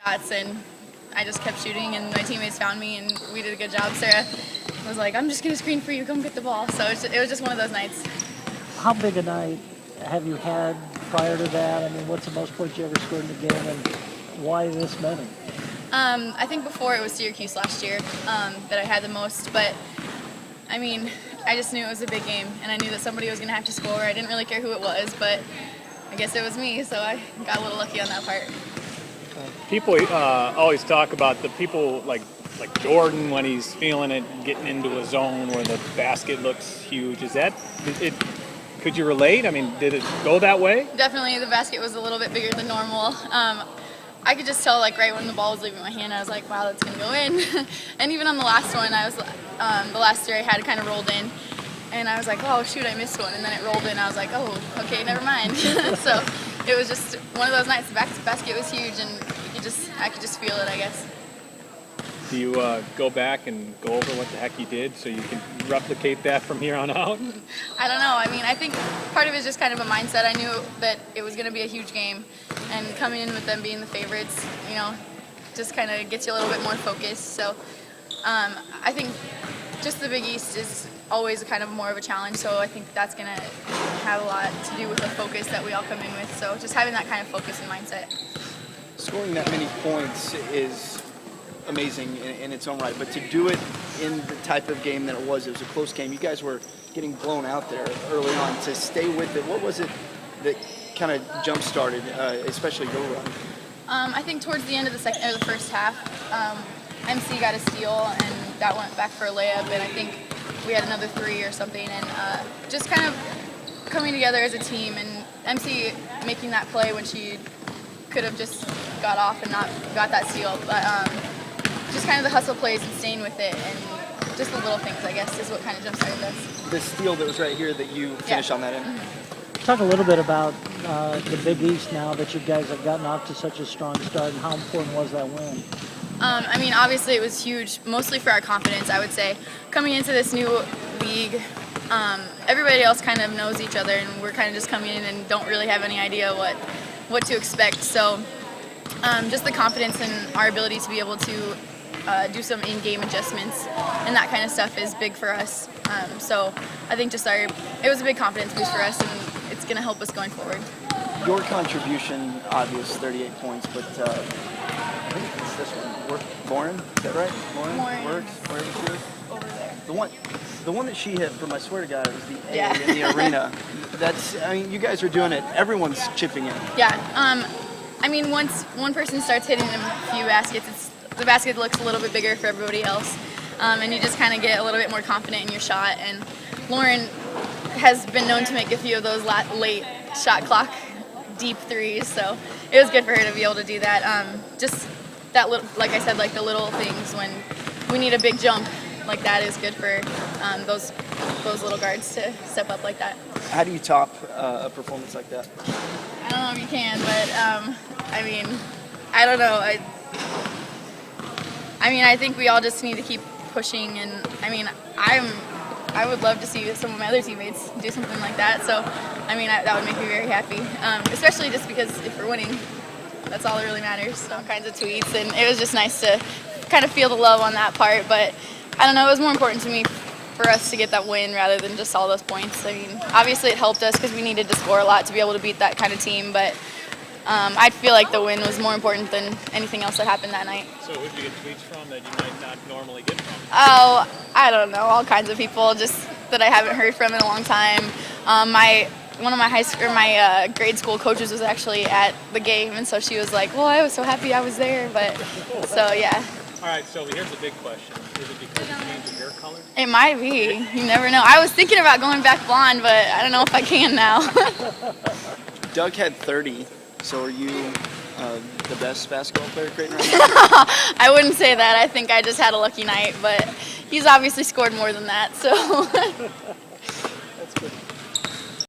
shots, and I just kept shooting, and my teammates found me, and we did a good job. Sarah was like, "I'm just gonna screen for you. Come get the ball." So it was just one of those nights. How big a night have you had prior to that? I mean, what's the most points you ever scored in the game, and why this many? I think before it was Syracuse last year that I had the most, but I mean, I just knew it was a big game, and I knew that somebody was going to have to score. I didn't really care who it was, but I guess it was me, so I got a little lucky on that part. People always talk about the people like Jordan when he's feeling it, getting into a zone where the basket looks huge. Is that it? Could you relate? I mean, did it go that way? Definitely, the basket was a little bit bigger than normal. I could just tell, like, right when the ball was leaving my hand, I was like, wow, that's going to go in. And even on the last one, I was the last year I had kind of rolled in, and I was like, oh, shoot, I missed one. And then it rolled in, I was like, oh, okay, never mind. So it was just one of those nights. The basket was huge, and I could just feel it, I guess. Do you go back and go over what the heck you did so you can replicate that from here on out? I don't know. I mean, I think part of it is just kind of a mindset. I knew that it was going to be a huge game, and coming in with them being the favorites, just kind of gets you a little bit more focused. So I think just the Big East is always kind of more of a challenge, so I think that's going to have a lot to do with the focus that we all come in with. So just having that kind of focus and mindset. Scoring that many points is amazing in its own right, but to do it in the type of game that it was a close game. You guys were getting blown out there early on. To stay with it, what was it that kind of jump-started, especially your run? I think towards the end of the first half, MC got a steal, and that went back for a layup, and I think we had another three or something, and just kind of coming together as a team, and MC making that play when she could have just got off and not got that steal, but just kind of the hustle plays and staying with it, and just the little things, I guess, is what kind of jump-started us. The steal that was right here that you finished on that end. Mm-hmm. Talk a little bit about the Big East now that you guys have gotten off to such a strong start, and how important was that win? I mean, obviously it was huge, mostly for our confidence, I would say. Coming into this new league, everybody else kind of knows each other, and we're kind of just coming in and don't really have any idea what to expect. So just the confidence in our ability to be able to do some in-game adjustments and that kind of stuff is big for us. So I think just it was a big confidence boost for us, and it's going to help us going forward. Your contribution, obvious, 38 points, but I think it's this one. Lauren, is that right? Lauren. Works. Where is she? Over there. The one that she hit from, I swear to God, it was the A in the arena. I mean, you guys are doing it. Everyone's chipping in. Yeah. I mean, once one person starts hitting a few baskets, the basket looks a little bit bigger for everybody else, and you just kind of get a little bit more confident in your shot. And Lauren has been known to make a few of those late shot clock deep threes, so it was good for her to be able to do that. Just that little, like I said, like the little things when we need a big jump like that is good for those little guards to step up like that. How do you top a performance like that? I don't know if you can, but I mean, I don't know. I mean, I think we all just need to keep pushing, and I mean, I would love to see some of my other teammates do something like that. So, I mean, that would make me very happy, especially just because if we're winning, that's all that really matters. All kinds of tweets, and it was just nice to kind of feel the love on that part. But I don't know, it was more important to me for us to get that win rather than just all those points. I mean, obviously it helped us because we needed to score a lot to be able to beat that kind of team, but I feel like the win was more important than anything else that happened that night. So who did you get tweets from that you might not normally get from? Oh, I don't know, all kinds of people just that I haven't heard from in a long time. One of my grade school coaches was actually at the game, and so she was like, well, I was so happy I was there, but so yeah. All right, so here's the big question. Is it because you changed your hair color? It might be. You never know. I was thinking about going back blonde, but I don't know if I can now. Doug had 30, so are you the best basketball player Creighton right now? I wouldn't say that. I think I just had a lucky night, but he's obviously scored more than that, so.